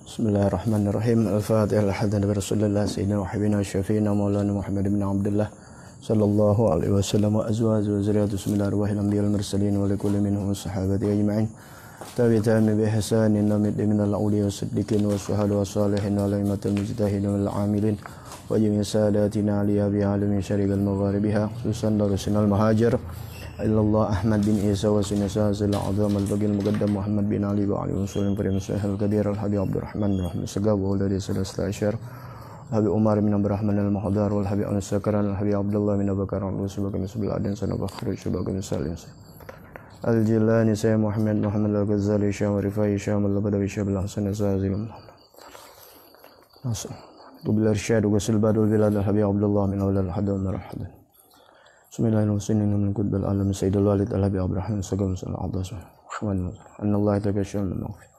Bismillahirrahmanirrahim. Al-Fatihah. Alhamdulillah Rasulullah Sayyidina wa habibina syafiina maulana Muhammad bin Abdullah sallallahu alaihi wasallam wa azwaju wa zurriyyatu bismillahirrahmanirrahim anbiya'il mursalin wa likulli minhum sahabati ajma'in tabi'in bi ihsanin minal awliya was-siddiqin was-syuhada was-salihin wa laimatul mujtahidin wal 'amilin wa jami'i sadatina aliya bi alamin syariqal magharibiha khususan darusinal muhajir illallah Ahmad bin Isa wa sinasa zil azam al-bagil muqaddam Muhammad bin Ali wa ali usulin karim sahal kabir al-habib Abdurrahman bin Ahmad Sagab wa dari sallallahu asyar Habib Umar bin Abdurrahman al-Muhdar wal Habib An-Sakaran al-Habib Abdullah bin Abu Bakar al-Subaki sebil adin sanabah khuruj sebagai salim al-Jilani Sayyid Muhammad al-Ghazali Syam Rifai Syam al-Badawi Syam al-Hasan az-Zazil Tubil Irsyad wa Silbadul Bilad al-Habib Abdullah bin Awlal Hadan Marhadan Bismillahirrahmanirrahim min qutbal alam Sayyidul Walid al-Habib Abraham Sagam al-Adas Anallah takashal al-maghfir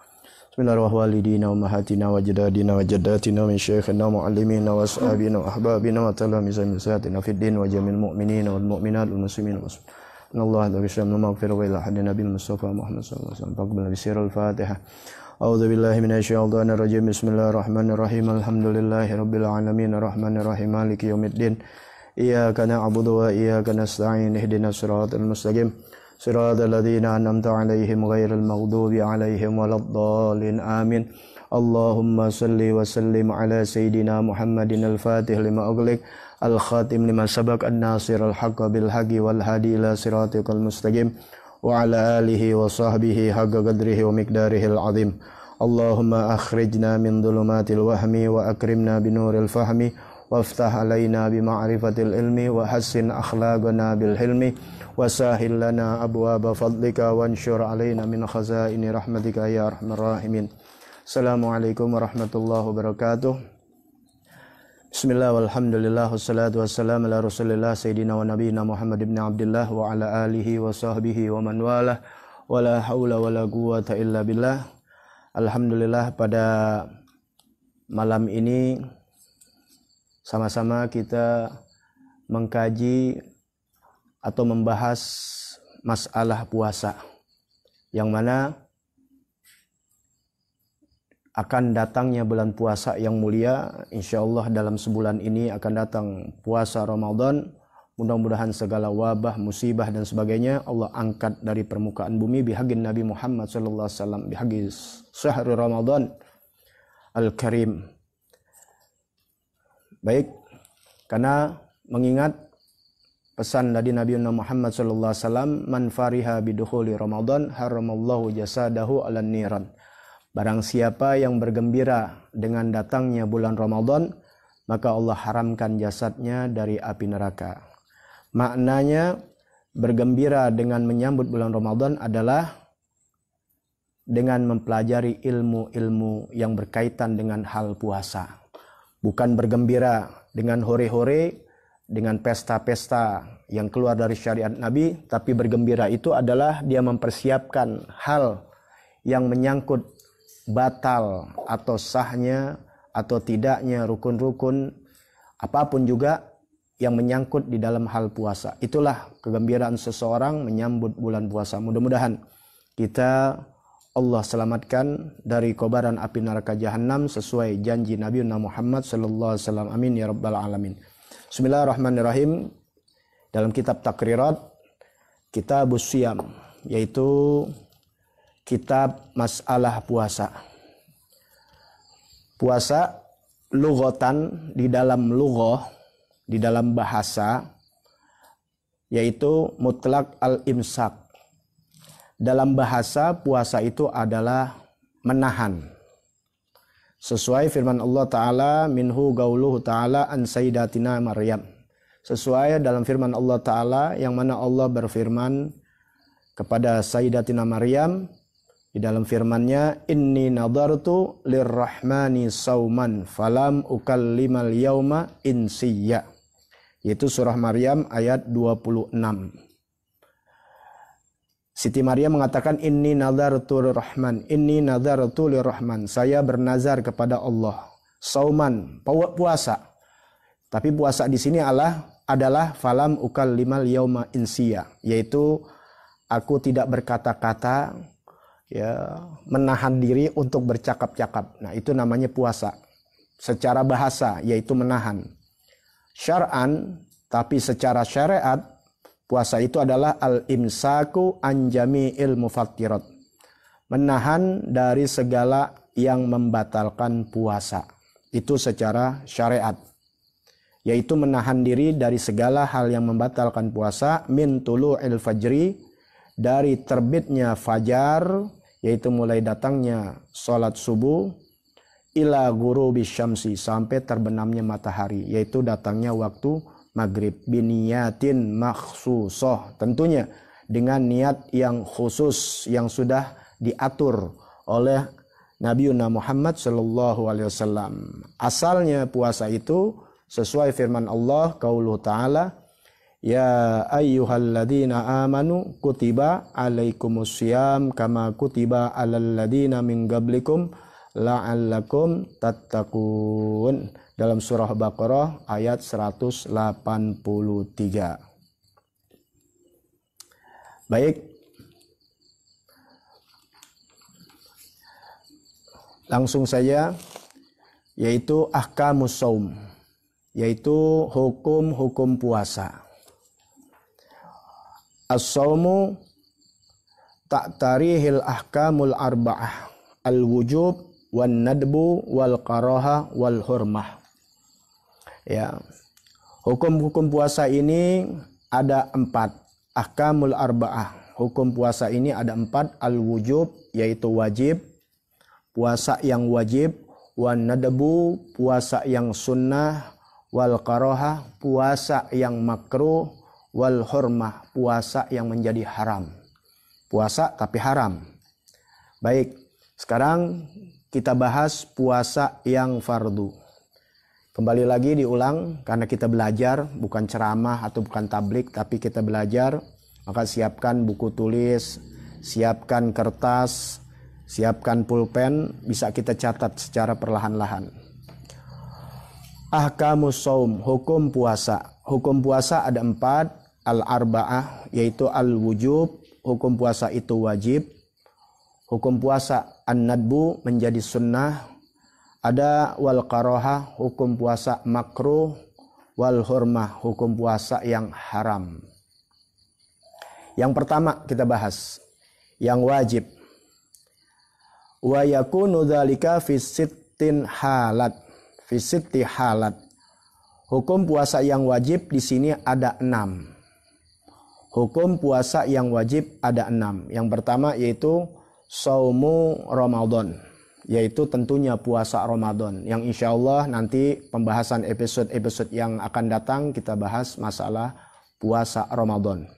Bismillahirrahmanirrahim wa mahatina wa jadadina wa jaddatina min syekhina muallimina wa ashabina wa ahbabina wa talamizina sayatina fid din wa jamil mu'minina wal mu'minat wal muslimin wa Anallah takashal al-maghfir wa ila hadin nabil Mustafa Muhammad sallallahu alaihi wasallam taqabbal bisirul Fatihah A'udzu billahi minasyaitonir rajim Bismillahirrahmanirrahim Alhamdulillahi rabbil alamin arrahmanirrahim maliki yaumiddin Iyyaka na'budu wa iyyaka nasta'in ihdinas siratal mustaqim siratal ladzina an'amta 'alaihim ghairil maghdubi 'alaihim waladdallin amin Allahumma shalli wa sallim ala sayidina Muhammadin al-Fatih lima ughliq al-khatim lima sabaq an-nasir al-haqq bil haqqi wal hadi ila siratikal mustaqim wa ala alihi wa sahbihi haqqa qadrihi wa miqdarihi al-'azim Allahumma akhrijna min dhulumatil wahmi wa akrimna binuril fahmi وافتح علينا بمعرفة العلم وحسن أخلاقنا بالحلم وسهل لنا أبواب فضلك وانشر علينا من خزائن رحمتك يا أرحم الراحمين السلام عليكم ورحمة الله وبركاته بسم الله والحمد لله والصلاة والسلام على رسول الله سيدنا ونبينا محمد بن عبد الله وعلى آله وصحبه ومن والاه ولا حول ولا قوة إلا بالله. Alhamdulillah pada malam ini sama-sama kita mengkaji atau membahas masalah puasa yang mana akan datangnya bulan puasa yang mulia. Insyaallah dalam sebulan ini akan datang puasa Ramadan. Mudah-mudahan segala wabah, musibah dan sebagainya Allah angkat dari permukaan bumi bihaqin Nabi Muhammad sallallahu alaihi wasallam bihaqi syahr Ramadan al-Karim. Baik, karena mengingat pesan dari Nabi Muhammad sallallahu alaihi wasallam, man fariha bidukhuli Ramadan haramallahu jasadahu 'alan niran. Barang siapa yang bergembira dengan datangnya bulan Ramadan, maka Allah haramkan jasadnya dari api neraka. Maknanya bergembira dengan menyambut bulan Ramadan adalah dengan mempelajari ilmu-ilmu yang berkaitan dengan hal puasa. Bukan bergembira dengan hore-hore, dengan pesta-pesta yang keluar dari syariat Nabi, tapi bergembira itu adalah dia mempersiapkan hal yang menyangkut batal atau sahnya atau tidaknya rukun-rukun apapun juga yang menyangkut di dalam hal puasa. Itulah kegembiraan seseorang menyambut bulan puasa. Mudah-mudahan kita Allah selamatkan dari kobaran api neraka jahanam sesuai janji Nabi Muhammad sallallahu alaihi wasallam. Amin ya rabbal alamin. Bismillahirrahmanirrahim. Dalam kitab Takrirat, Kitabus Shiyam, yaitu kitab masalah puasa. Puasa lughatan di dalam lughah, di dalam bahasa, yaitu mutlak al-imsak. Dalam bahasa puasa itu adalah menahan. Sesuai firman Allah Ta'ala, minhu gauluhu Ta'ala an sayyidatina Maryam. Sesuai dalam firman Allah Ta'ala yang mana Allah berfirman kepada sayyidatina Maryam di dalam firman-Nya, inni nadartu lirrahmani sauman falam ukallimal yauma insiyya. Yaitu surah Maryam ayat 26. Siti Maryam mengatakan inni nadartu lirrahman, inni nadartu lirrahman, saya bernazar kepada Allah. Sauman, puasa. Tapi puasa di sini adalah falam ukallimal yauma insiya, yaitu aku tidak berkata-kata ya, menahan diri untuk bercakap-cakap. Nah, itu namanya puasa. Secara bahasa yaitu menahan. Syar'an, tapi secara syariat puasa itu adalah al-imsaku an jami'il mufattirat. Menahan dari segala yang membatalkan puasa. Itu secara syariat. Yaitu menahan diri dari segala hal yang membatalkan puasa min tulu'il fajri, dari terbitnya fajar, yaitu mulai datangnya sholat subuh, ila ghurubi syamsi, sampai terbenamnya matahari, yaitu datangnya waktu maghrib, biniyatin makhsusoh, tentunya dengan niat yang khusus yang sudah diatur oleh Nabi Muhammad sallallahu alaihi wasallam. Asalnya puasa itu sesuai firman Allah, qauluhu ta'ala, ya ayyuhalladzina amanu kutiba alaikumussyam kama kutiba alal ladzina min qablikum la'allakum tattaqun, dalam surah Baqarah ayat 183. Baik, langsung saja, yaitu ahkamus shaum, yaitu hukum-hukum puasa. As-shaumu ta'tarihil ahkamul arba'ah, al-wujub wan nadbu wal karaha wal hurmah. Ya. Hukum-hukum puasa ini ada 4. Ahkamul arba'ah. Hukum puasa ini ada 4. Al-wujub, yaitu wajib, puasa yang wajib, wan nadbu, puasa yang sunnah, wal karaha, puasa yang makruh, wal hurmah, puasa yang menjadi haram. Puasa tapi haram. Baik, sekarang kita bahas puasa yang fardu. Kembali lagi diulang, karena kita belajar, bukan ceramah atau bukan tablik, tapi kita belajar. Maka siapkan buku tulis, siapkan kertas, siapkan pulpen, bisa kita catat secara perlahan-lahan. Ahkamus shaum, hukum puasa. Hukum puasa ada 4. Al-arba'ah, yaitu al-wujub, hukum puasa itu wajib. Hukum puasa an-nadbu, menjadi sunnah. Ada wal karaha, hukum puasa makruh. Wal hurmah, hukum puasa yang haram. Yang pertama kita bahas, yang wajib. Wa yakunu dzalika fi sittin halat. Fi sitti halat. Hukum puasa yang wajib di sini ada 6. Hukum puasa yang wajib ada 6. Yang pertama yaitu saumu Ramadan, yaitu tentunya puasa Ramadan, yang insya Allah nanti pembahasan episode-episode yang akan datang kita bahas masalah puasa Ramadan.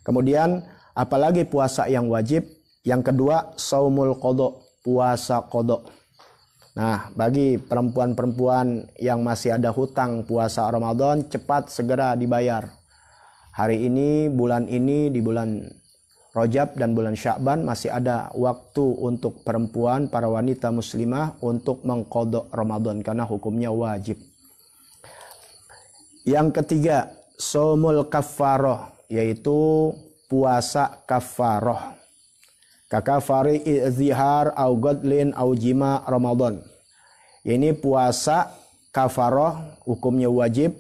Kemudian apalagi puasa yang wajib? Yang kedua saumul qadha, puasa qadha. Nah, bagi perempuan-perempuan yang masih ada hutang puasa Ramadan, cepat segera dibayar. Hari ini, di bulan Rajab dan bulan Sya'ban masih ada waktu untuk perempuan, para wanita muslimah untuk mengqadha Ramadan karena hukumnya wajib. Yang ketiga, shaumul kaffarah, yaitu puasa kaffarah. Kakafari izhar au gadlin au jima Ramadan. Ini puasa kafarah, hukumnya wajib.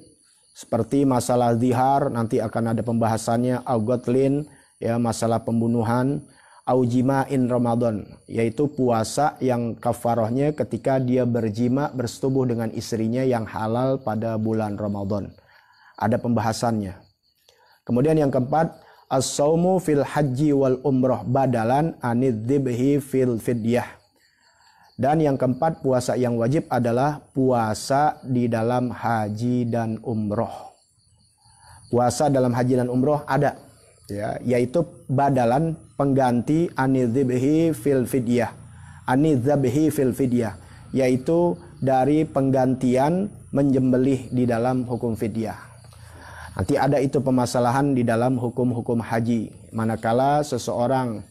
Seperti masalah zihar, nanti akan ada pembahasannya. Au gadlin, ya, masalah pembunuhan. Au jima'in Ramadan, yaitu puasa yang kafarahnya ketika dia berjima, bersetubuh dengan istrinya yang halal pada bulan Ramadan. Ada pembahasannya. Kemudian yang keempat, as-saumu fil haji wal umrah badalan anidhibhi fil fidyah. Dan yang keempat, puasa yang wajib adalah puasa di dalam haji dan umroh. Puasa dalam haji dan umroh ada, ya, yaitu badalan, pengganti anidhibhi fil fidyah. Anidhibhi fil fidyah, yaitu dari penggantian menyembelih di dalam hukum fidyah. Nanti ada itu permasalahan di dalam hukum-hukum haji. Manakala seseorang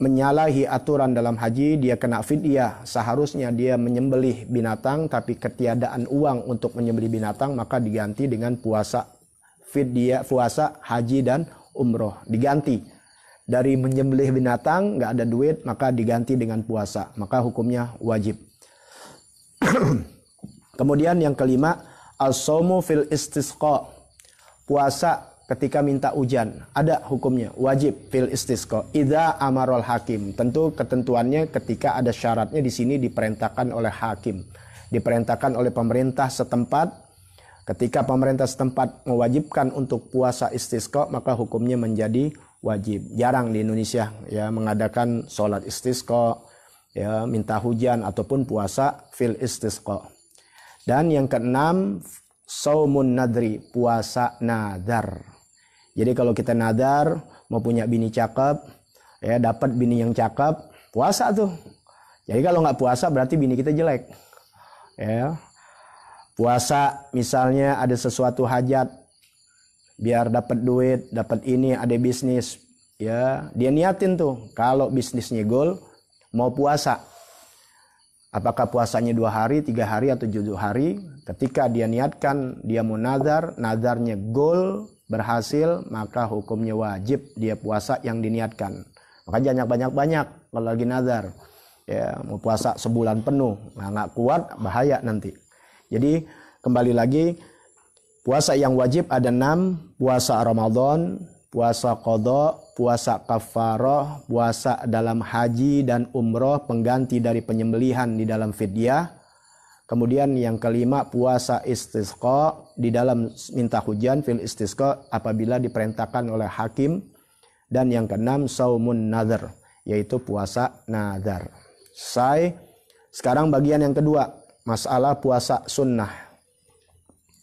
menyalahi aturan dalam haji, dia kena fidyah. Seharusnya dia menyembelih binatang, tapi ketiadaan uang untuk menyembelih binatang, maka diganti dengan puasa fidyah, puasa haji dan umroh. Diganti dari menyembelih binatang, nggak ada duit, maka diganti dengan puasa. Maka hukumnya wajib. Kemudian yang kelima, as-shaumu fil istisqa. Puasa ketika minta hujan. Ada hukumnya, wajib fil istisqa. Idza amarul hakim. Tentu ketentuannya ketika ada syaratnya di sini diperintahkan oleh hakim. Diperintahkan oleh pemerintah setempat. Ketika pemerintah setempat mewajibkan untuk puasa istisqa, maka hukumnya menjadi wajib. Jarang di Indonesia ya mengadakan sholat istisqa, ya minta hujan ataupun puasa fil istisqa. Dan yang keenam, saumun nadri, puasa nadar. Jadi kalau kita nadar mau punya bini cakep, ya dapat bini yang cakep, puasa tuh. Jadi kalau nggak puasa berarti bini kita jelek. Ya. Puasa misalnya ada sesuatu hajat, biar dapat duit, dapat ini, ada bisnis, ya dia niatin tuh kalau bisnisnya goal mau puasa. Apakah puasanya 2 hari, 3 hari atau 7 hari? Ketika dia niatkan dia mau nazar, nazarnya goal berhasil, maka hukumnya wajib dia puasa yang diniatkan. Maka jangan banyak-banyak kalau lagi nazar. Ya mau puasa sebulan penuh, nah nggak kuat bahaya nanti. Jadi kembali lagi, puasa yang wajib ada 6, puasa Ramadan, puasa qadha, puasa kafarah, puasa dalam haji dan umroh pengganti dari penyembelihan di dalam fidyah. Kemudian yang kelima, puasa istisqa di dalam minta hujan fil istisqa apabila diperintahkan oleh hakim. Dan yang keenam, saumun nadhar, yaitu puasa nadhar. Sekarang bagian yang kedua, masalah puasa sunnah.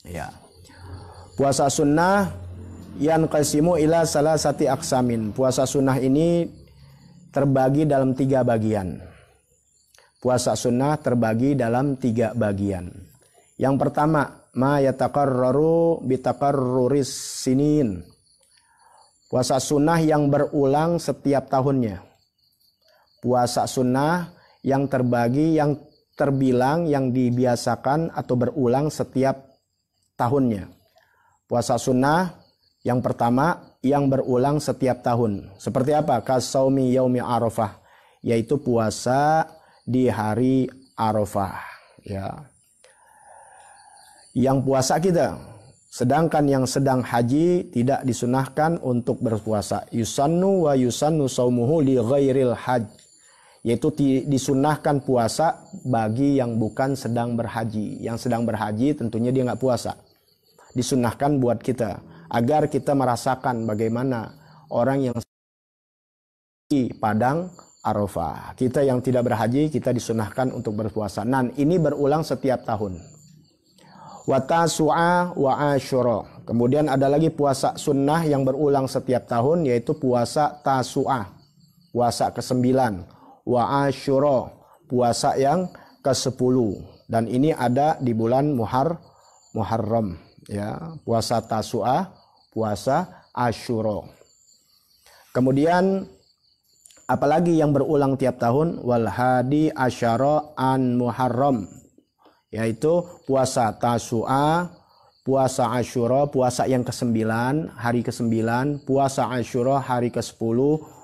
Ya. Puasa sunnah yang qasimu ila salasati aqsamin. Puasa sunnah ini terbagi dalam 3 bagian. Puasa sunnah terbagi dalam 3 bagian. Yang pertama, ma yataqarraru bitaqarruris sinin. Puasa sunnah yang berulang setiap tahunnya. Puasa sunnah yang terbagi, yang terbilang, yang dibiasakan atau berulang setiap tahunnya. Puasa sunnah yang pertama yang berulang setiap tahun. Seperti apa? Kasaumi yaumi Arafah, yaitu puasa di hari Arafah. Ya. Yang puasa kita. Sedangkan yang sedang haji tidak disunahkan untuk berpuasa. Yusannu wa yusannu saumuhu li ghairil hajj. Yaitu disunahkan puasa bagi yang bukan sedang berhaji. Yang sedang berhaji tentunya dia nggak puasa. Disunahkan buat kita agar kita merasakan bagaimana orang yang di padang Arafah. Kita yang tidak berhaji kita disunahkan untuk berpuasa. Nah, ini berulang setiap tahun. Wa tasu'a wa asyura. Kemudian ada lagi puasa sunnah yang berulang setiap tahun, yaitu puasa tasu'ah, puasa ke-9. Wa asyura, puasa yang ke-10. Dan ini ada di bulan Muharram. Ya, puasa tasu'ah, puasa asyura. Kemudian apalagi yang berulang tiap tahun, wal hadi asyara an Muharram, yaitu puasa tasu'ah, puasa asyura, puasa yang ke-9, hari ke-9, puasa asyura hari ke-10,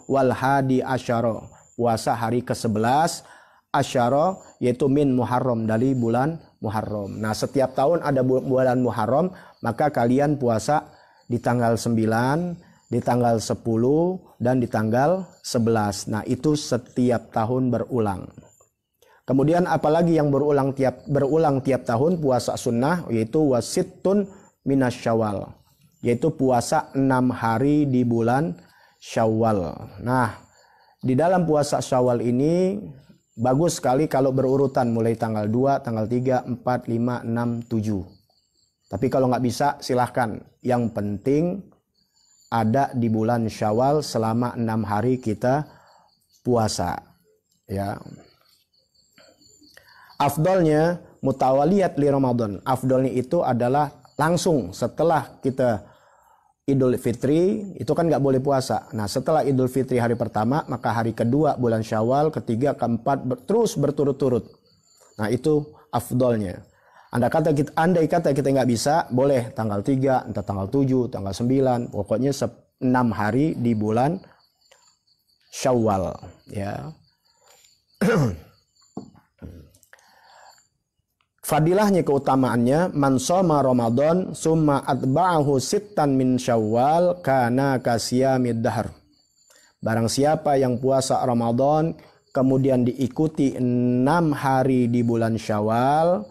wal hadi asyara, puasa hari ke-11, asyara yaitu min Muharram, dari bulan Muharram. Nah, setiap tahun ada bulan Muharram, maka kalian puasa di tanggal 9, di tanggal 10, dan di tanggal 11. Nah, itu setiap tahun berulang. Kemudian apalagi yang berulang tiap tahun puasa sunnah, yaitu wasittun minas syawal, yaitu puasa 6 hari di bulan Syawal. Nah, di dalam puasa Syawal ini bagus sekali kalau berurutan mulai tanggal 2, tanggal 3, 4, 5, 6, 7. Tapi kalau nggak bisa silahkan. Yang penting ada di bulan Syawal selama 6 hari kita puasa. Ya. Afdolnya mutawaliyat li Ramadan. Afdolnya itu adalah langsung setelah kita Idul Fitri, itu kan nggak boleh puasa. Nah, setelah Idul Fitri hari pertama, maka hari kedua bulan Syawal, ketiga, keempat, terus berturut-turut. Nah, itu afdolnya. Andai kata kita nggak bisa, boleh tanggal 3, entah tanggal 7, tanggal 9, pokoknya 6 hari di bulan Syawal, ya. Fadilahnya, keutamaannya, man shoma Ramadan summa atba'ahu sittan min Syawal kana kasiyamid dahr. Barang siapa yang puasa Ramadan kemudian diikuti 6 hari di bulan Syawal,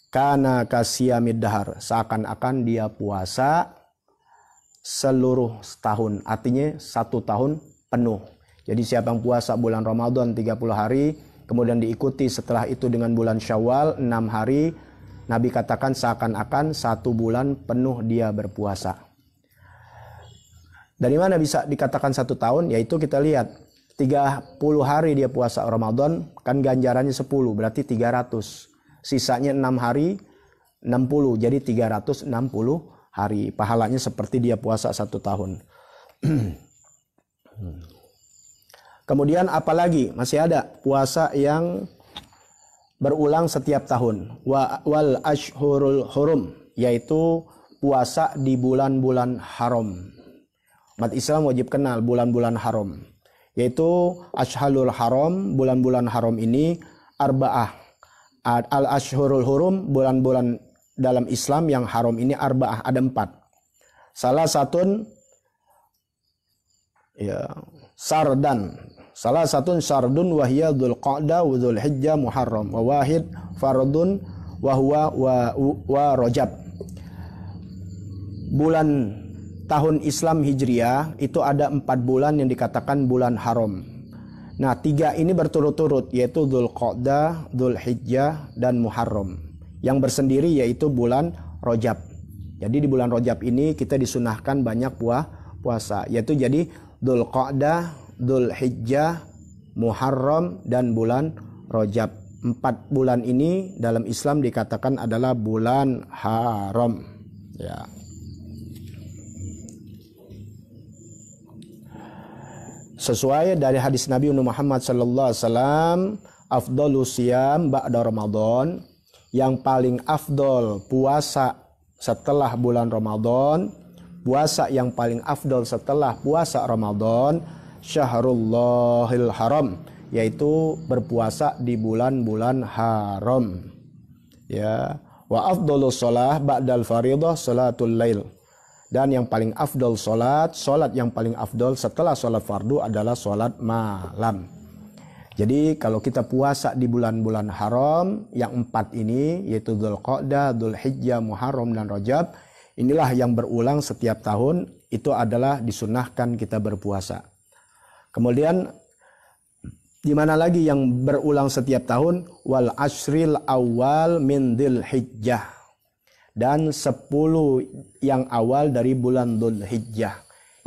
kana kasiyamid dahr, seakan-akan dia puasa seluruh tahun, artinya 1 tahun penuh. Jadi siapa yang puasa bulan Ramadan 30 hari kemudian diikuti setelah itu dengan bulan Syawal 6 hari, Nabi katakan seakan-akan 1 bulan penuh dia berpuasa. Dari mana bisa dikatakan 1 tahun? Yaitu kita lihat 30 hari dia puasa Ramadan, kan ganjarannya 10, berarti 300. Sisanya 6 hari 60, jadi 360 hari. Pahalanya seperti dia puasa 1 tahun. Kemudian apalagi? Masih ada puasa yang berulang setiap tahun. Wal ashhurul hurum, yaitu puasa di bulan-bulan haram. Umat Islam wajib kenal bulan-bulan haram. Yaitu ashhalul haram, bulan-bulan haram ini arba'ah. Al ashhurul hurum, bulan-bulan dalam Islam yang haram ini arba'ah, ada 4. Salah satu sardun wahya dzulqa'dah wa dzulhijjah muharram wa wahid fardun wa huwa wa rajab. Bulan tahun Islam Hijriah itu ada 4 bulan yang dikatakan bulan haram. Nah, 3 ini berturut-turut, yaitu dzulqa'dah, dzulhijjah dan muharram. Yang bersendiri yaitu bulan Rajab. Jadi di bulan Rajab ini kita disunahkan banyak puasa, yaitu jadi dzulqa'dah, dzulhijjah, muharram dan bulan Rajab. 4 bulan ini dalam Islam dikatakan adalah bulan haram, ya. Sesuai dari hadis Nabi Muhammad sallallahu alaihi wasallam, afdhalus siyam ba'da Ramadan, yang paling afdol puasa setelah bulan Ramadan, puasa yang paling afdol setelah puasa Ramadan, Syahrullahil Haram, yaitu berpuasa di bulan-bulan haram. Ya, wa afdhalus shalah ba'dal fardhah salatul lail. Dan yang paling afdol salat yang paling afdol setelah salat fardu adalah salat malam. Jadi kalau kita puasa di bulan-bulan haram yang 4 ini, yaitu Dzulqa'dah, Dzulhijjah, Muharram dan Rajab, inilah yang berulang setiap tahun, itu adalah disunahkan kita berpuasa. Kemudian di mana lagi yang berulang setiap tahun? Wal ashril awal min Dzulhijjah, dan 10 yang awal dari bulan Dzulhijjah,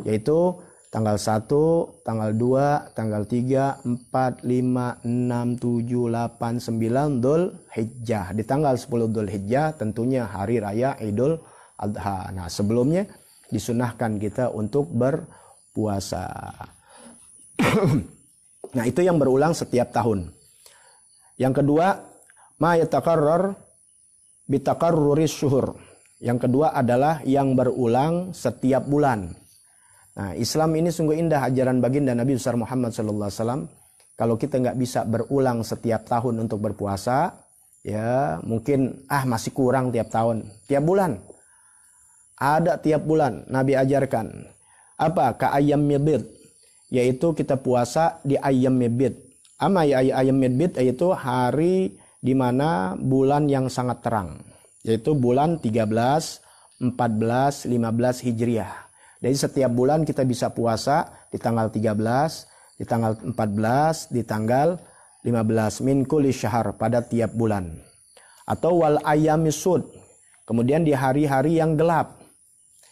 yaitu tanggal 1, tanggal 2, tanggal 3, 4, 5, 6, 7, 8, 9 Dzulhijjah. Di tanggal 10 Dzulhijjah tentunya hari raya Idul Adha. Nah, sebelumnya disunahkan kita untuk berpuasa. Nah, itu yang berulang setiap tahun. Yang kedua, ma yatakarrar bitakarruris syuhur. Yang kedua adalah yang berulang setiap bulan. Nah, Islam ini sungguh indah, ajaran baginda Nabi besar Muhammad sallallahu alaihi wasallam. Kalau kita nggak bisa berulang setiap tahun untuk berpuasa, ya mungkin masih kurang tiap tahun, tiap bulan. Ada tiap bulan Nabi ajarkan. Apa? Ka ayyam mibid, yaitu kita puasa di ayyam mibid. Ayyam mibid yaitu hari di mana bulan yang sangat terang, yaitu bulan 13, 14, 15 Hijriah. Jadi setiap bulan kita bisa puasa di tanggal 13, di tanggal 14, di tanggal 15 min kulli syahr, pada tiap bulan. Atau wal ayyamis sud, kemudian di hari-hari yang gelap,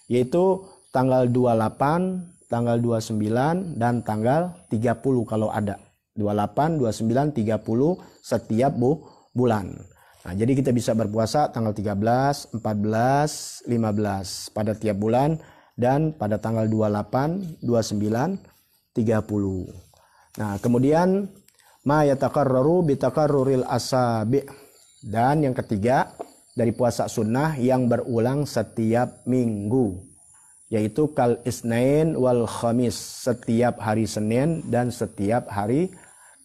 yaitu tanggal 28, tanggal 29 dan tanggal 30 kalau ada. 28, 29, 30 setiap bulan. Nah, jadi kita bisa berpuasa tanggal 13, 14, 15 pada tiap bulan, dan pada tanggal 28, 29, 30. Nah, kemudian ma yatakarraru bitakarruril asabi', dan yang ketiga dari puasa sunnah yang berulang setiap minggu, yaitu kal isnain wal khamis, setiap hari Senin dan setiap hari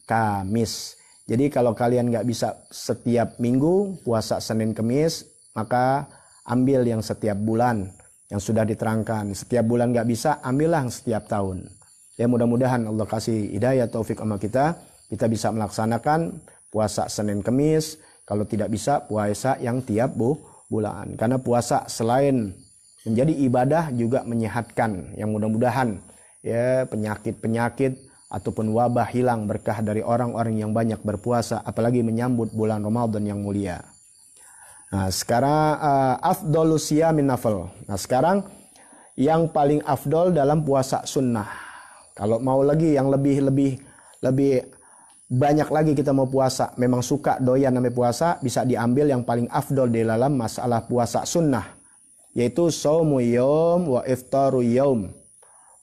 Kamis. Jadi kalau kalian nggak bisa setiap minggu puasa Senin Kamis, maka ambil yang setiap bulan yang sudah diterangkan. Setiap bulan nggak bisa, ambillah yang setiap tahun. Ya mudah-mudahan Allah kasih hidayah taufik sama kita bisa melaksanakan puasa Senin Kamis. Kalau tidak bisa, puasa yang tiap bulan. Karena puasa selain menjadi ibadah juga menyehatkan. Yang mudah-mudahan ya penyakit-penyakit ataupun wabah hilang berkah dari orang-orang yang banyak berpuasa, apalagi menyambut bulan Ramadan yang mulia. Nah, sekarang afdolus siyamin nafil. Nah, sekarang yang paling afdol dalam puasa sunnah. Kalau mau lagi yang lebih banyak lagi kita mau puasa, memang suka doyan namanya puasa, bisa diambil yang paling afdol di dalam masalah puasa sunnah, yaitu shaumu yaum wa iftaru yaum.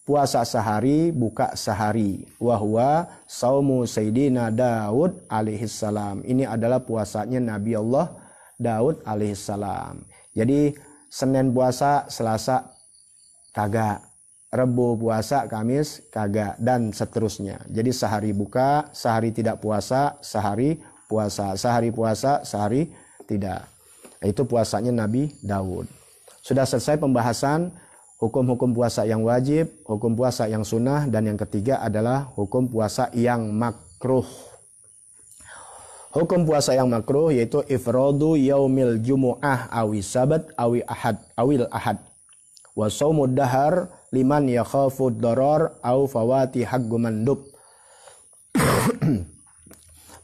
Puasa sehari, buka sehari. Wa huwa shaumu Sayyidina Daud alaihissalam. Ini adalah puasanya Nabi Allah Daud alaihissalam. Jadi Senin puasa, Selasa kagak, Rebo puasa, Kamis kagak, dan seterusnya. Jadi sehari buka, sehari tidak puasa, sehari puasa, sehari puasa, sehari tidak. Itu puasanya Nabi Daud. Sudah selesai pembahasan hukum-hukum puasa yang wajib, hukum puasa yang sunnah, dan yang ketiga adalah hukum puasa yang makruh. Hukum puasa yang makruh yaitu ifradu yaumil jumu'ah awi sabat awi ahad awil ahad wa shaumud dahar liman yakhafu darar au fawati haqqu mandub.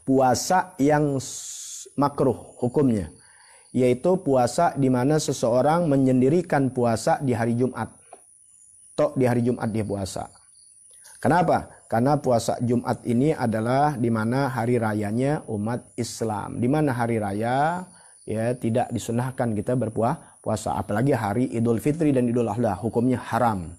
Puasa yang makruh hukumnya yaitu puasa di mana seseorang menyendirikan puasa di hari Jumat. Tok di hari Jumat dia puasa. Kenapa? Karena puasa Jumat ini adalah di mana hari rayanya umat Islam. Di mana hari raya ya tidak disunahkan kita berpuasa, apalagi hari Idul Fitri dan Idul Adha, hukumnya haram.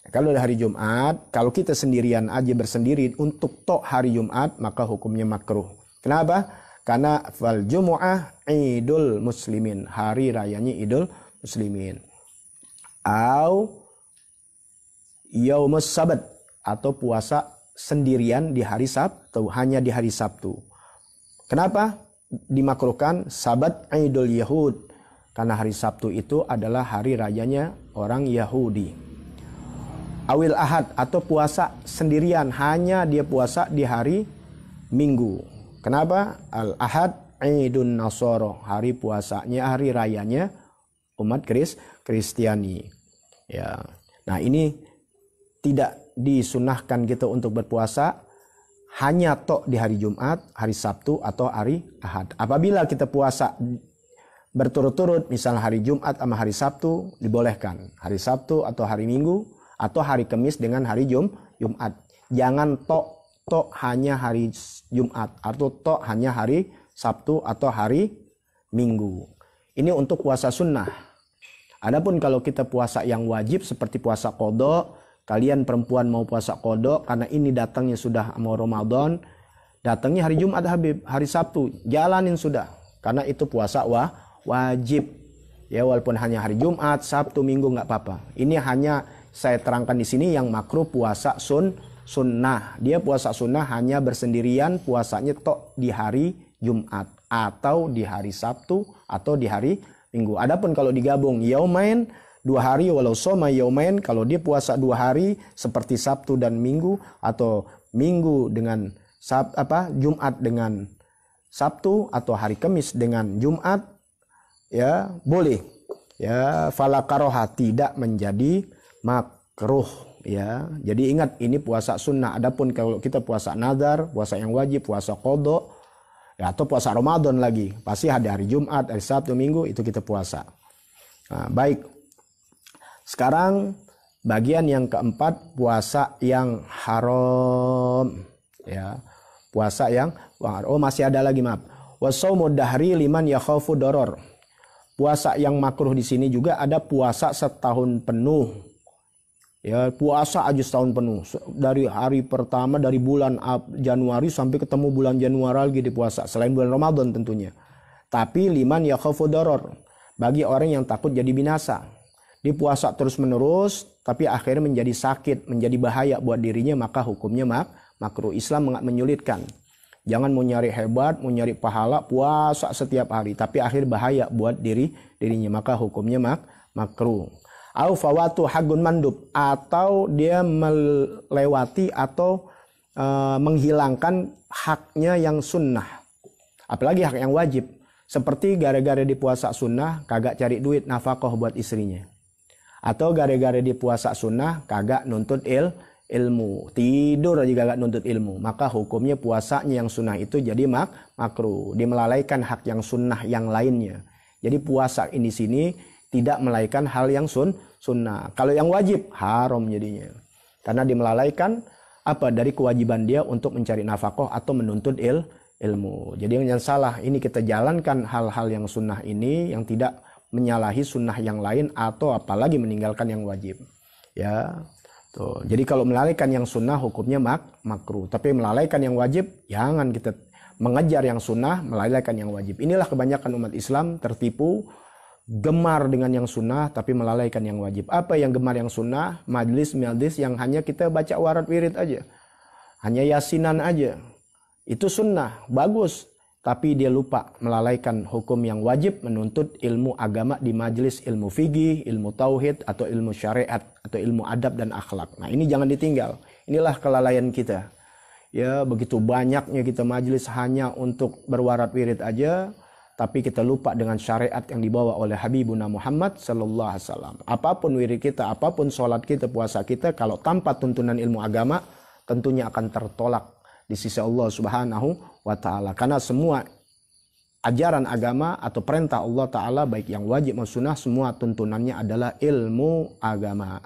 Kalau di hari Jumat, kalau kita sendirian aja bersendiri untuk tok hari Jumat, maka hukumnya makruh. Kenapa? Karena fal jumu'ah Idul Muslimin, hari rayanya Idul Muslimin. Au yaumus sabat, atau puasa sendirian di hari Sabtu, hanya di hari Sabtu. Kenapa dimakruhkan? Sabat Idul Yahud, karena hari Sabtu itu adalah hari rayanya orang Yahudi. Awil Ahad, atau puasa sendirian, hanya dia puasa di hari Minggu. Kenapa? Al Ahad Idun Nasoro, hari puasanya, hari rayanya umat Kristiani. Ya. Nah, ini tidak disunahkan kita untuk berpuasa hanya tok di hari Jumat, hari Sabtu, atau hari Ahad. Apabila kita puasa berturut-turut, misalnya hari Jumat sama hari Sabtu, dibolehkan. Hari Sabtu atau hari Minggu, atau hari Kamis dengan hari Jumat. Jangan tok hanya hari Jumat, atau tok hanya hari Sabtu atau hari Minggu. Ini untuk puasa sunnah. Adapun kalau kita puasa yang wajib seperti puasa qadha, kalian perempuan mau puasa qadha karena ini datangnya sudah mau Ramadan, datangnya hari Jumat Habib, hari Sabtu, jalanin sudah. Karena itu puasa wajib. Ya walaupun hanya hari Jumat, Sabtu, Minggu nggak apa-apa. Ini hanya saya terangkan di sini yang makruh puasa sunnah. Dia puasa sunnah hanya bersendirian, puasanya tok di hari Jumat atau di hari Sabtu atau di hari Minggu. Adapun kalau digabung yaumain, 2 hari, walau soma yaumain, kalau dia puasa 2 hari seperti Sabtu dan Minggu, atau Minggu dengan Jumat dengan Sabtu, atau hari Kamis dengan Jumat, ya boleh. Ya fala karoha, tidak menjadi makruh. Ya, jadi ingat ini puasa sunnah. Adapun kalau kita puasa nazar, puasa yang wajib, puasa qadha, ya, atau puasa Ramadan lagi, pasti hari Jumat, hari Sabtu, Minggu itu kita puasa. Nah, baik. Sekarang bagian yang keempat, puasa yang haram. Ya, puasa yang masih ada lagi, maaf. Wasaumud dahri liman yakhafu doror. Puasa yang makruh di sini juga ada puasa setahun penuh. Ya, puasa aja setahun penuh. Dari hari pertama, dari bulan Januari sampai ketemu bulan Januari lagi di puasa. Selain bulan Ramadan tentunya. Tapi liman yakhafu doror. Bagi orang yang takut jadi binasa. puasa terus-menerus, tapi akhirnya menjadi sakit, menjadi bahaya buat dirinya, maka hukumnya makruh. Islam menyulitkan. Jangan mau nyari hebat, mau nyari pahala, puasa setiap hari, tapi akhir bahaya buat dirinya, maka hukumnya makruh. Au fawatu hagun mandub, atau dia melewati atau menghilangkan haknya yang sunnah. Apalagi hak yang wajib. Seperti gara-gara di puasa sunnah kagak cari duit nafkah buat istrinya. Atau gara-gara di puasa sunnah kagak nuntut ilmu. Tidur aja kagak nuntut ilmu. Maka hukumnya puasanya yang sunnah itu jadi makruh. Dia melalaikan hak yang sunnah yang lainnya. Jadi puasa ini sini tidak melalaikan hal yang sunnah. Kalau yang wajib haram jadinya. Karena dia melalaikan dari kewajiban dia untuk mencari nafkah atau menuntut ilmu. Jadi yang salah ini kita jalankan hal-hal yang sunnah ini yang tidak menyalahi sunnah yang lain atau apalagi meninggalkan yang wajib. Ya, tuh. Jadi kalau melalaikan yang sunnah hukumnya makruh. Tapi melalaikan yang wajib jangan kita mengejar yang sunnah, melalaikan yang wajib. Inilah kebanyakan umat Islam tertipu, gemar dengan yang sunnah tapi melalaikan yang wajib. Apa yang gemar yang sunnah? Majlis yang hanya kita baca warat wirid aja. Hanya yasinan aja. Itu sunnah, bagus. Tapi dia lupa melalaikan hukum yang wajib, menuntut ilmu agama di majelis ilmu fikih, ilmu tauhid, atau ilmu syariat, atau ilmu adab dan akhlak. Nah ini jangan ditinggal. Inilah kelalaian kita. Ya begitu banyaknya kita majelis hanya untuk berwarat wirid aja, tapi kita lupa dengan syariat yang dibawa oleh Habibuna Muhammad sallallahu alaihi wasallam. Apapun wirid kita, apapun sholat kita, puasa kita, kalau tanpa tuntunan ilmu agama, tentunya akan tertolak di sisi Allah Subhanahu wa taala. Karena semua ajaran agama atau perintah Allah taala baik yang wajib maupun sunnah semua tuntunannya adalah ilmu agama.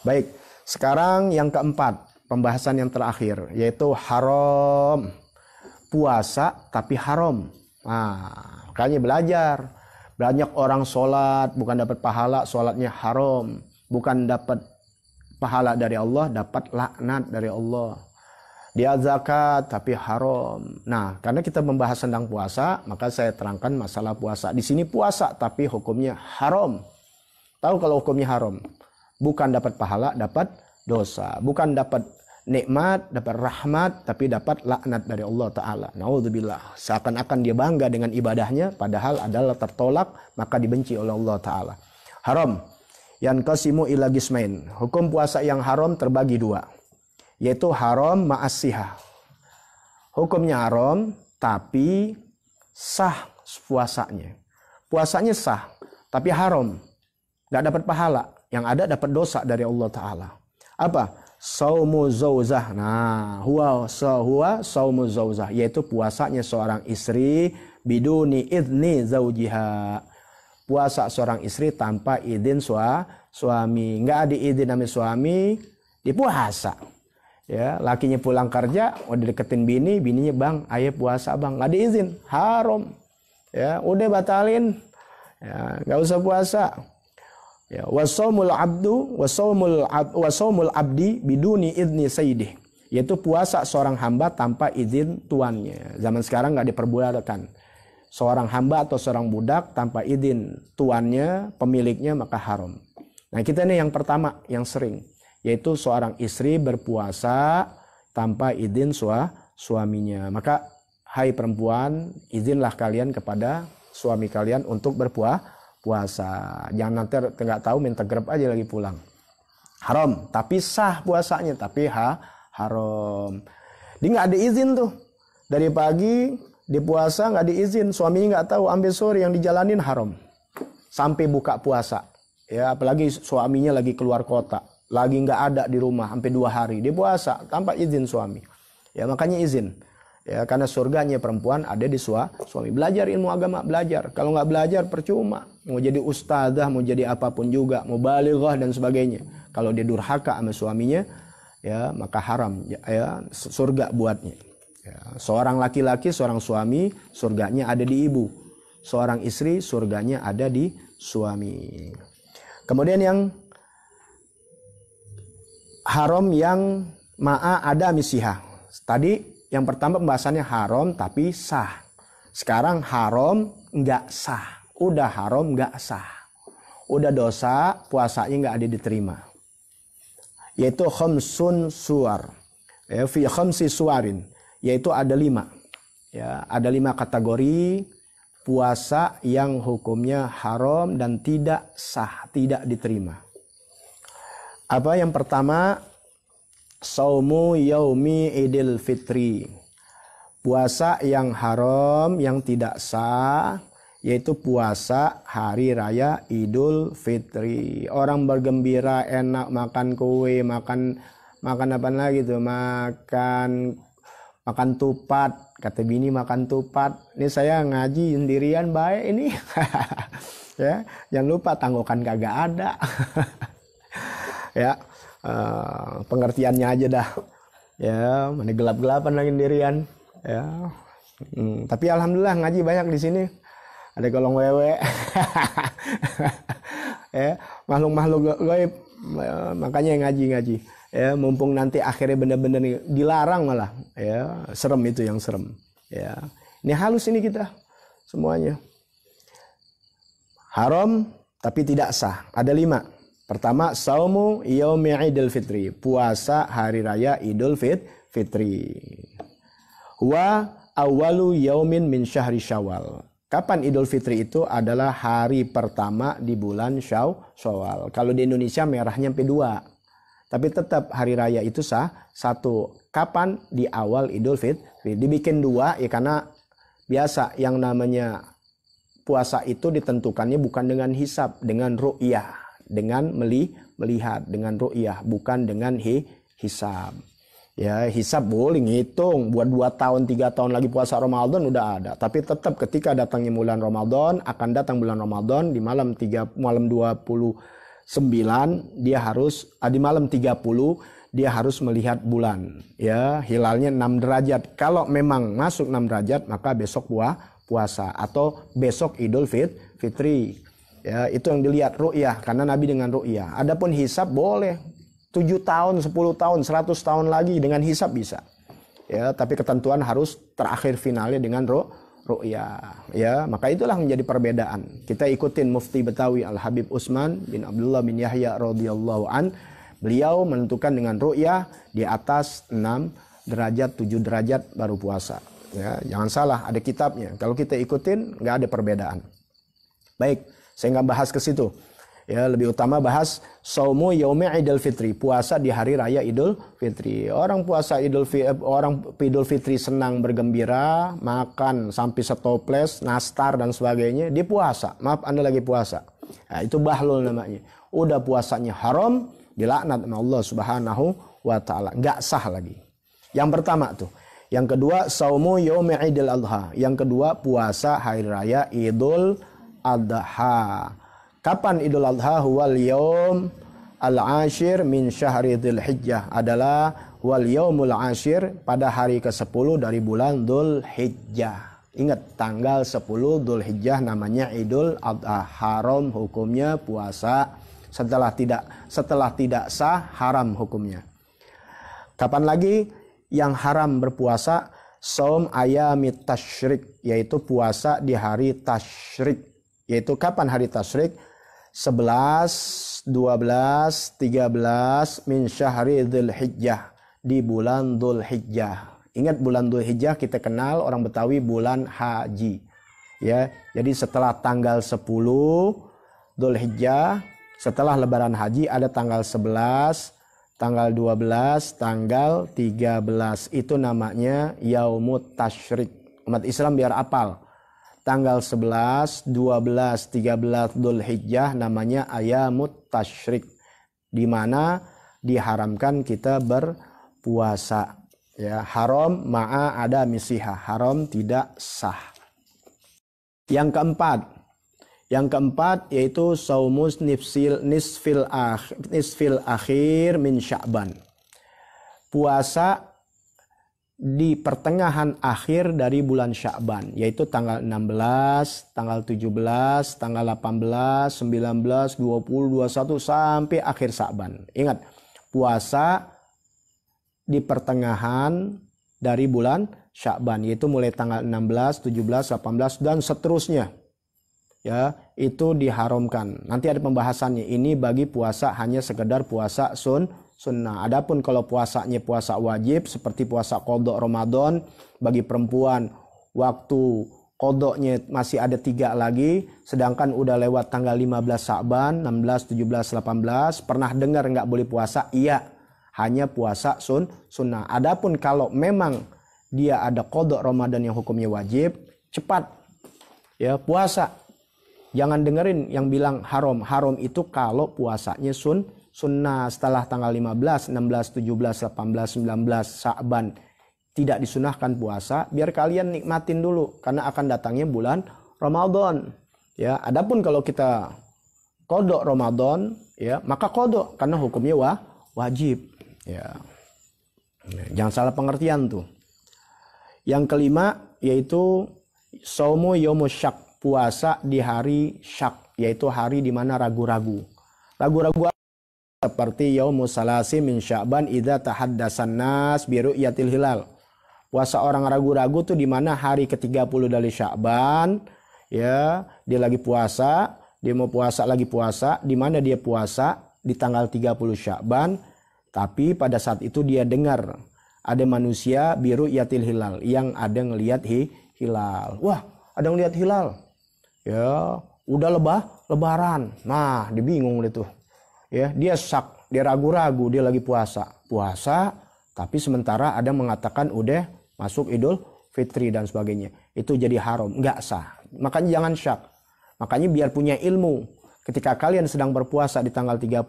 Baik, sekarang yang keempat, pembahasan yang terakhir yaitu haram. Puasa tapi haram. Nah, makanya belajar. Banyak orang sholat bukan dapat pahala, sholatnya haram. Bukan dapat pahala dari Allah, dapat laknat dari Allah. Dia zakat tapi haram. Nah, karena kita membahas tentang puasa, maka saya terangkan masalah puasa. Di sini puasa tapi hukumnya haram. Tahu kalau hukumnya haram? Bukan dapat pahala, dapat dosa. Bukan dapat nikmat, dapat rahmat, tapi dapat laknat dari Allah Ta'ala. Naudzubillah. Seakan-akan dia bangga dengan ibadahnya, padahal adalah tertolak, maka dibenci oleh Allah Ta'ala. Haram. Yanqasimu ila qismain. Hukum puasa yang haram terbagi dua. Yaitu haram ma'asihah. Hukumnya haram tapi sah puasanya. Puasanya sah tapi haram. Gak dapat pahala. Yang ada dapat dosa dari Allah Ta'ala. Apa? Saumu zauzah. Nah, huwa saumu zauzah. Yaitu puasanya seorang istri biduni idni zaujiha. Puasa seorang istri tanpa izin suami. Nggak diizin sama suami, dipuasa. Ya, lakinya pulang kerja, mau dideketin bininya, bang, ayo puasa bang, nggak diizin, haram. Ya, udah batalin, ya, nggak usah puasa. Ya, wasaumul abdi biduni idni sayyidih. Yaitu puasa seorang hamba tanpa izin tuannya. Zaman sekarang nggak diperbolehkan. Seorang hamba atau seorang budak tanpa izin tuannya, pemiliknya, maka haram. Nah kita ini yang pertama, yang sering. Yaitu seorang istri berpuasa tanpa izin suaminya. Maka hai perempuan, izinlah kalian kepada suami kalian untuk berpuasa. Jangan nanti nggak tahu minta grab aja lagi pulang. Haram, tapi sah puasanya, tapi haram. Dia nggak ada izin tuh. Dari pagi di puasa nggak diizin, suaminya nggak tahu, ambil sore yang dijalanin haram. Sampai buka puasa. Ya, apalagi suaminya lagi keluar kota. Lagi nggak ada di rumah sampai 2 hari dia puasa tanpa izin suami. Ya makanya izin. Ya karena surganya perempuan ada di suami. Belajar ilmu agama, belajar. Kalau nggak belajar percuma. Mau jadi ustazah, mau jadi apapun juga, mau balighah dan sebagainya. Kalau dia durhaka sama suaminya, ya maka haram. Ya surga buatnya. Ya, seorang laki-laki, seorang suami, surganya ada di ibu. Seorang istri, surganya ada di suami. Kemudian yang haram yang ma'a ada misiha. Tadi yang pertama pembahasannya haram tapi sah. Sekarang haram nggak sah. Udah haram nggak sah. udah dosa, puasanya nggak ada diterima. Yaitu khamsun suwar. Ya, fi khamsi suwarin. Yaitu ada 5. Ya, ada 5 kategori puasa yang hukumnya haram dan tidak sah, tidak diterima. Apa yang pertama? Saumu yaumi idil fitri. Puasa yang haram, yang tidak sah, yaitu puasa hari raya Idul Fitri. Orang bergembira, enak, makan kue, makan apa lagi tuh? Makan tupat. Kata bini makan tupat. Ini saya ngaji sendirian baik ini. Ya, jangan lupa tanggokan kagak ada. Ya, pengertiannya aja dah. Ya, mana gelap-gelapan lagi sendirian. Ya, tapi alhamdulillah ngaji banyak di sini. Ada golong wewe, ya, makhluk-makhluk gaib, makanya ngaji. Ya, mumpung nanti akhirnya benar-benar dilarang malah, ya, serem itu yang serem. Ya, ini halus ini kita semuanya. Haram tapi tidak sah. Ada 5. Pertama, saumu yaumi idul fitri, puasa hari raya Idul Fitri. Wa awalu yaumin min syahri Syawal. Kapan Idul Fitri itu? Adalah hari pertama di bulan Syawal. Kalau di Indonesia merahnya sampai 2. Tapi tetap hari raya itu sah 1. Kapan? Di awal Idul Fitri. Dibikin 2 ya karena biasa yang namanya puasa itu ditentukannya bukan dengan hisab, dengan ru'yah, dengan melihat, dengan ru'yah, bukan dengan hisab. Ya, hisab boleh ngitung buat 2 tahun 3 tahun lagi puasa Ramadan udah ada, tapi tetap ketika datangnya bulan Ramadan, akan datang bulan Ramadan di malam 29 dia harus di malam 30 dia harus melihat bulan, ya, hilalnya 6 derajat. Kalau memang masuk 6 derajat maka besok puasa atau besok Idul Fitri. Ya, itu yang dilihat ru'yah karena Nabi dengan ru'yah. Adapun hisab boleh 7 tahun, 10 tahun, 100 tahun lagi dengan hisab bisa. Ya, tapi ketentuan harus terakhir finalnya dengan ru'yah. Ya, maka itulah menjadi perbedaan. Kita ikutin Mufti Betawi Al-Habib Utsman bin Abdullah bin Yahya radhiyallahu an. Beliau menentukan dengan ru'yah di atas 6 derajat, 7 derajat baru puasa. Ya, jangan salah, ada kitabnya. Kalau kita ikutin nggak ada perbedaan. Baik, saya nggak bahas ke situ. Ya, lebih utama bahas saumu yaumi idul fitri, puasa di hari raya Idul Fitri. Orang puasa Idul Fitri senang bergembira, makan sampai setoples, nastar dan sebagainya, dia puasa. Maaf, Anda lagi puasa. Nah, itu bahlul namanya. Udah puasanya haram, dilaknat sama Allah Subhanahu wa taala. Enggak sah lagi. Yang pertama tuh. Yang kedua, saumu yaumi idul adha. Yang kedua, puasa hari raya Idul Adha. Kapan Idul Adha? Huwal yaum al-ashir min syahri Dzulhijjah. Adalah wal yaumul ashir, pada hari ke-10 dari bulan Dzulhijjah. Ingat, tanggal 10 Dzulhijjah namanya Idul Adha. Haram hukumnya puasa. Setelah tidak sah, haram hukumnya. Kapan lagi yang haram berpuasa? Saum ayamit tasyrik, yaitu puasa di hari tasyrik. Yaitu kapan hari tasyrik? 11, 12, 13 min syahri Dzulhijjah, di bulan Dzulhijjah. Ingat, bulan Dzulhijjah kita kenal orang Betawi bulan haji. Ya, jadi setelah tanggal 10 Dzulhijjah, setelah lebaran haji ada tanggal 11, tanggal 12, tanggal 13. Itu namanya yaumut tasyrik. Umat Islam biar apal. Tanggal 11, 12, 13 Dzulhijjah namanya ayamut tasyrik, di mana diharamkan kita berpuasa. Ya, haram ma'a ada misiha, haram tidak sah. Yang keempat yaitu saumus nisfil akhir min Sya'ban. Puasa di pertengahan akhir dari bulan Sya'ban, yaitu tanggal 16, tanggal 17, tanggal 18, 19, 20, 21 sampai akhir Sya'ban. Ingat, puasa di pertengahan dari bulan Sya'ban, yaitu mulai tanggal 16, 17, 18 dan seterusnya. ya itu diharamkan. Nanti ada pembahasannya. Ini bagi puasa hanya sekedar puasa sunnah. Adapun kalau puasanya puasa wajib seperti puasa qadha Ramadan, bagi perempuan waktu qadhanya masih ada 3 lagi, sedangkan udah lewat tanggal 15 Sya'ban, 16, 17, 18, pernah dengar nggak boleh puasa? Iya, hanya puasa sunnah. Adapun kalau memang dia ada qadha Ramadan yang hukumnya wajib, cepat ya puasa. Jangan dengerin yang bilang haram. Haram itu kalau puasanya sunnah setelah tanggal 15, 16, 17, 18, 19 Sya'ban tidak disunahkan puasa, biar kalian nikmatin dulu karena akan datangnya bulan Ramadan. Ya, adapun kalau kita qadha Ramadan, ya, maka qadha karena hukumnya wajib. Ya. Jangan salah pengertian tuh. Yang kelima yaitu saumu yaumus syak, puasa di hari syak, yaitu hari di mana ragu-ragu. Ragu-ragu seperti yaumus salasi min Sya'ban idza tahaddatsan nas bi ru'yatil hilal. Puasa orang ragu-ragu tuh di mana hari ke-30 dari Sya'ban, ya, dia lagi puasa, dia mau puasa lagi puasa, di mana dia puasa di tanggal 30 Sya'ban, tapi pada saat itu dia dengar ada manusia biru yatil hilal yang ada ngelihat hilal. Wah, ada ngelihat hilal. Ya, udah lebaran. Nah, dia bingung deh tuh. Ya, dia syak, dia ragu-ragu, dia lagi puasa. Puasa, tapi sementara ada mengatakan udah masuk Idul Fitri dan sebagainya. Itu jadi haram, enggak sah. Makanya jangan syak. Makanya biar punya ilmu. Ketika kalian sedang berpuasa di tanggal 30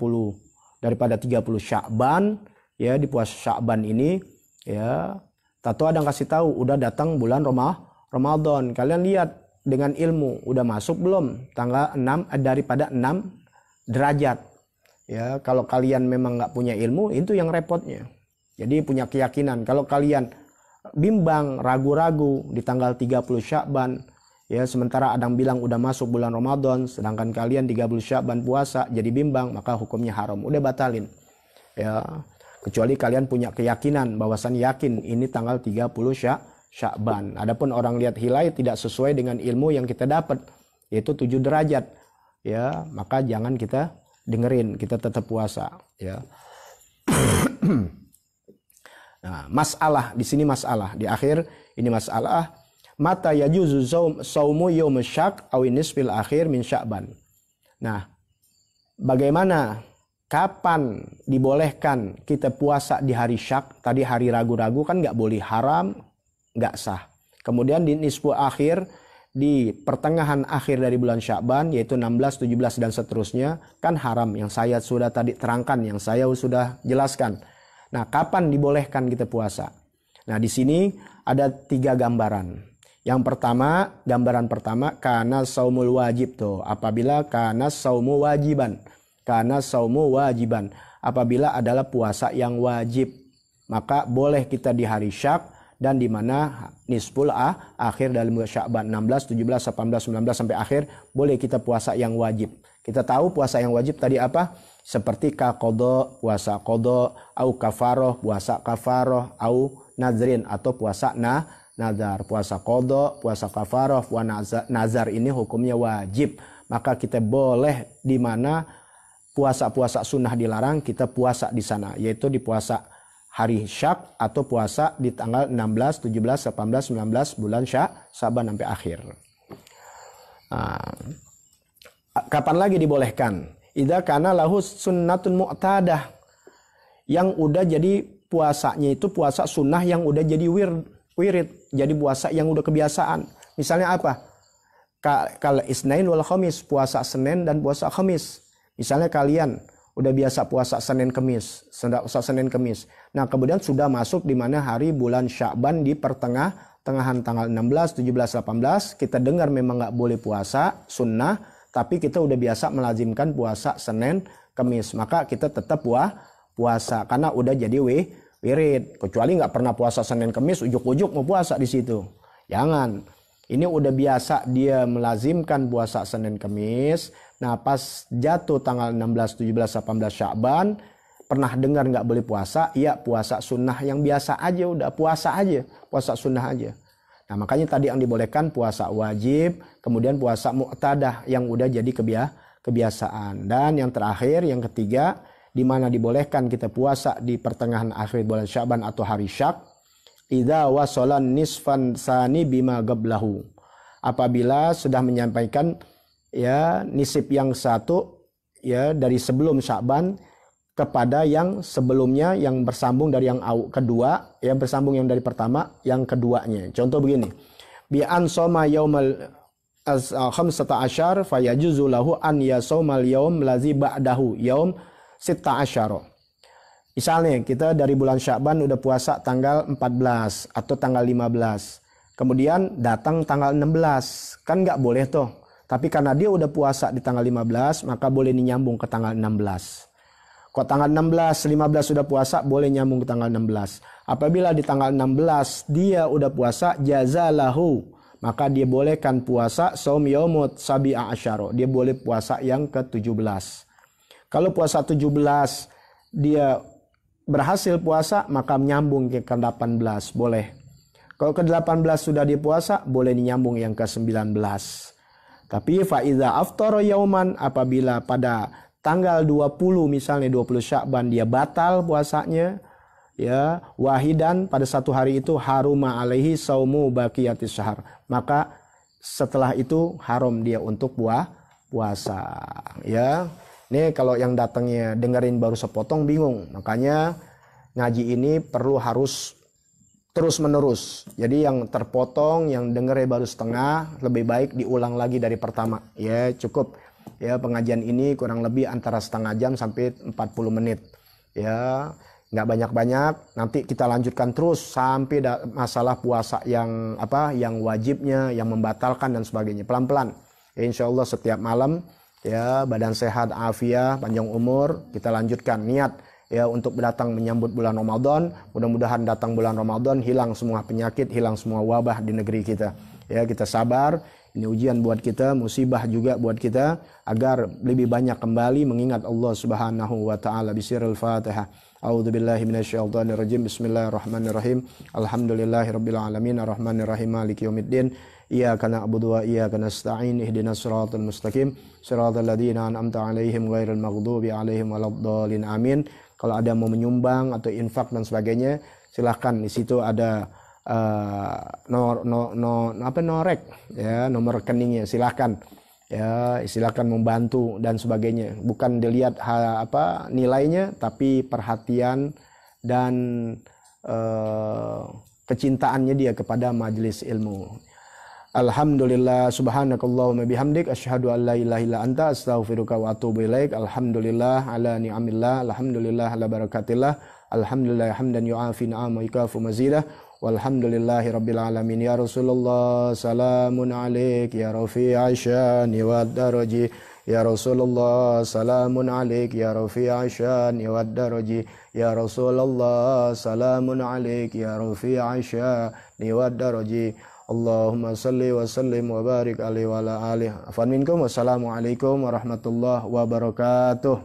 daripada 30 Sya'ban, ya, di puasa Sya'ban ini, ya, tato ada kasih tahu udah datang bulan Ramadan. Kalian lihat dengan ilmu udah masuk belum tanggal 6 daripada 6 derajat. Ya, kalau kalian memang nggak punya ilmu, itu yang repotnya. Jadi punya keyakinan. Kalau kalian bimbang, ragu-ragu di tanggal 30 Sya'ban, ya, sementara ada yang bilang udah masuk bulan Ramadan, sedangkan kalian 30 Sya'ban puasa jadi bimbang, maka hukumnya haram. Udah batalin. Ya. Kecuali kalian punya keyakinan, bahwasan yakin ini tanggal 30 Sya'ban. Adapun orang lihat hilal tidak sesuai dengan ilmu yang kita dapat, yaitu 7 derajat. Ya, maka jangan kita dengerin, kita tetap puasa. Ya. Nah, masalah di sini, masalah di akhir ini masalah mata yajuzu saumu yaum syak aw nisfil akhir min Sya'ban. Nah, bagaimana, kapan dibolehkan kita puasa di hari syak? Tadi hari ragu-ragu kan nggak boleh, haram, nggak sah. Kemudian di nisfu akhir, di pertengahan akhir dari bulan Sya'ban, yaitu 16, 17 dan seterusnya, kan haram. Yang saya sudah tadi terangkan, yang saya sudah jelaskan. Nah, kapan dibolehkan kita puasa? Nah, di sini ada 3 gambaran. Yang pertama, gambaran pertama, kana saumul wajib tuh. Apabila kana saumu wajiban. Karena saumu wajiban, apabila adalah puasa yang wajib, maka boleh kita di hari syak dan di mana nisful akhir dalam bulan Sya'ban 16, 17, 18, 19 sampai akhir, boleh kita puasa yang wajib. Kita tahu puasa yang wajib tadi apa? Seperti qadha, puasa qadha, au kafaroh, puasa kafaroh, au nazrin atau puasa nazar. Puasa qadha, puasa kafaroh, nazar ini hukumnya wajib. Maka kita boleh di mana puasa-puasa sunnah dilarang, kita puasa di sana, yaitu di puasa hari syak atau puasa di tanggal 16, 17, 18, 19 bulan Sya'ban sampai akhir. Nah, kapan lagi dibolehkan? Idza kana lahu sunnatun mu'tadah, yang udah jadi puasanya itu puasa sunnah yang udah jadi wirid, jadi puasa yang udah kebiasaan. Misalnya apa? Kal isnain wal khamis, puasa Senin dan puasa Khamis. Misalnya kalian udah biasa puasa Senin Kemis, Nah, kemudian sudah masuk di mana hari bulan Sya'ban di pertengahan tanggal 16, 17, 18, kita dengar memang nggak boleh puasa sunnah, tapi kita udah biasa melazimkan puasa Senin Kemis, maka kita tetap puasa karena udah jadi wirid. Kecuali nggak pernah puasa Senin Kemis, ujuk-ujuk mau puasa di situ. Jangan. Ini udah biasa dia melazimkan puasa Senin Kemis. Nah, pas jatuh tanggal 16, 17, 18 Sya'ban, pernah dengar nggak boleh puasa? Iya, puasa sunnah yang biasa aja, udah puasa aja, puasa sunnah aja. Nah, makanya tadi yang dibolehkan puasa wajib, kemudian puasa mu'tadah yang udah jadi kebiasaan. Dan yang terakhir, yang ketiga, di mana dibolehkan kita puasa di pertengahan akhir bulan Sya'ban atau hari Syak, idza wasalan nisfan sani bima gablahu. Apabila sudah menyampaikan ya nisib yang satu ya dari sebelum Sya'ban kepada yang sebelumnya yang bersambung dari yang kedua, ya bersambung yang dari pertama yang keduanya. Contoh begini. Bi an soma yaumal khamsata asyar fayajuzu lahu an yasaumal yaum lazi ba'dahu yaum sita asyara. Misalnya kita dari bulan Sya'ban udah puasa tanggal 14 atau tanggal 15. Kemudian datang tanggal 16. Kan nggak boleh tuh. Tapi karena dia udah puasa di tanggal 15, maka boleh nyambung ke tanggal 16. Kok tanggal 16, 15 sudah puasa, boleh nyambung ke tanggal 16. Apabila di tanggal 16 dia udah puasa, jazalahu, maka dia bolehkan puasa saum yaumut sabi'a asyara. Dia boleh puasa yang ke-17. Kalau puasa 17 dia berhasil puasa, maka menyambung ke 18, boleh. Kalau ke-18 sudah dia puasa, boleh nyambung yang ke-19. Tapi faiza aftara yauman, apabila pada tanggal 20 misalnya 20 Sya'ban dia batal puasanya, ya wahidan pada satu hari itu haruma alaihi saumu baqiyatis syahr. Maka setelah itu haram dia untuk puasa, ya. Nih kalau yang datangnya dengerin baru sepotong bingung. Makanya ngaji ini harus terus menerus. Jadi yang terpotong, yang dengernya baru setengah, lebih baik diulang lagi dari pertama. Ya cukup. Ya pengajian ini kurang lebih antara setengah jam sampai 40 menit. Ya nggak banyak-banyak. Nanti kita lanjutkan terus sampai masalah puasa yang wajibnya, yang membatalkan dan sebagainya. Pelan-pelan. Ya, insya Allah setiap malam. Ya, badan sehat, afiah, panjang umur, kita lanjutkan niat ya untuk datang menyambut bulan Ramadan. Mudah-mudahan datang bulan Ramadan hilang semua penyakit, hilang semua wabah di negeri kita. Ya, kita sabar. Ini ujian buat kita, musibah juga buat kita agar lebih banyak kembali mengingat Allah Subhanahu wa taala. Bismillahil Fatihah. A'udzubillahi minasyaitonirrajim. Bismillahirrahmanirrahim. Alhamdulillahirabbil alamin arrahmanirrahim maliki yaumiddin. Iyyaka na'budu wa iyyaka nasta'in ihdinas siratal mustaqim siratal ladzina an'amta 'alaihim ghairil maghdubi 'alaihim waladdallin amin. Kalau ada mau menyumbang atau infak dan sebagainya silahkan, di situ ada norek ya, nomor rekeningnya, silahkan ya, silahkan membantu dan sebagainya. Bukan dilihat nilainya, tapi perhatian dan kecintaannya dia kepada majelis ilmu. Alhamdulillah, subhanakallahumma bihamdik, asyhadu an la ilaha illa anta, astaghfiruka wa atubu ilaik. Alhamdulillah ala ni'amillah, alhamdulillah ala barakatillah, alhamdulillah hamdan yu'afi ni'ama yukafu mazidah, walhamdulillahi rabbil alamin. Ya Rasulullah, salamun alaik, ya rafi'a syani wad daraji. Ya Rasulullah, salamun alaik, ya rafi'a syani wad daraji. Ya Rasulullah, salamun alaik, ya rafi'a syani wad daraji. Allahumma salli wa sallim wa barik alaihi wa ala alihi. Afwan minkum. Wassalamualaikum warahmatullahi wabarakatuh.